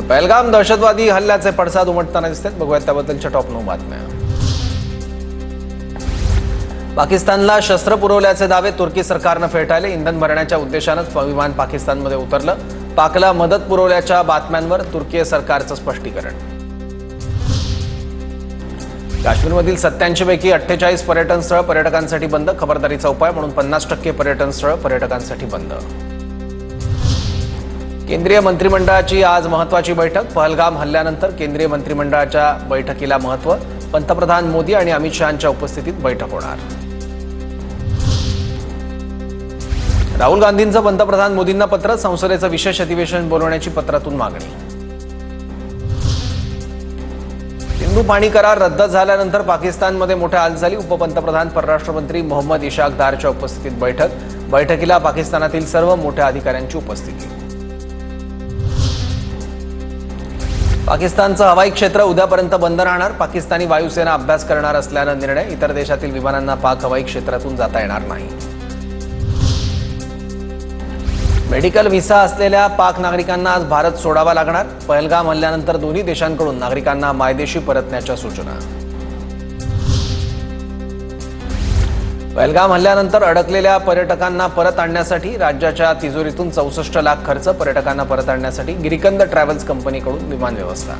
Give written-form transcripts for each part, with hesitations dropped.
पहलगाम दहशतवादी हल्ल्याचे पडसाद उमटताना दिसतात। बघूयात त्याबद्दलच्या टॉप 9 बातम्या। पाकिस्तानला शस्त्र पुरवल्याचे दावे तुर्की सरकारने फेटाळले। इंधन भरण्याच्या उद्देशानेच विमान पाकिस्तानमध्ये उतरलं। पाकला मदत पुरवल्याच्या बातम्यांवर तुर्की सरकारचं स्पष्टीकरण। काश्मीरमधील 87 पैकी 48 पर्यटन स्थळ पर्यटकांसाठी बंद। खबरदारीचा उपाय म्हणून 50% पर्यटन स्थळ पर्यटकांसाठी बंद। केंद्रीय मंत्रिमंडळाची आज महत्त्वाची बैठक। पहलगाम हल्ल्यानंतर केंद्रीय मंत्रिमंडळाच्या बैठकीला महत्त्व। पंतप्रधान मोदी आणि अमित शहांच्या उपस्थितीत बैठक होणार। राहुल गांधींचं पंतप्रधान मोदींना पत्र। संसदेचं विशेष अधिवेशन बोलवण्याची पत्रातून मागणी। सिंधू पाणी करार रद्द झाल्यानंतर पाकिस्तानमध्ये मोठ्या हालचाली। उपपंतप्रधान परराष्ट्र मंत्री मोहम्मद इशाक दारच्या उपस्थितीत बैठक। बैठकीला पाकिस्तानातील सर्व मोठ्या अधिकाऱ्यांची उपस्थिती। पाकिस्तानचं हवाई क्षेत्र उद्यापर्यंत बंद राहणार। पाकिस्तानी वायुसेना अभ्यास करणार असल्यानं निर्णय। इतर देशातील विमानांना पाक हवाई क्षेत्रातून जाता येणार नाही। मेडिकल व्हिसा असलेल्या पाक नागरिकांना आज भारत सोडावा लागणार। पहलगाम हल्ल्यानंतर दोन्ही देशांकडून नागरिकांना मायदेशी परतण्याच्या सूचना। पहलगाम हल्ल्यानंतर अडकलेल्या पर्यटकांना परत आणण्यासाठी राज्याच्या तिजोरीतून 64 लाख खर्च। पर्यटकांना परत आणण्यासाठी गिरिकंद ट्रॅव्हल्स कंपनीकडून विमान व्यवस्था।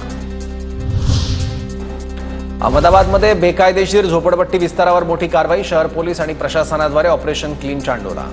अहमदाबादमध्ये बेकायदेशीर झोपडपट्टी विस्तारावर मोठी कारवाई। शहर पोलीस आणि प्रशासनाद्वारे ऑपरेशन क्लीन चांडोरा।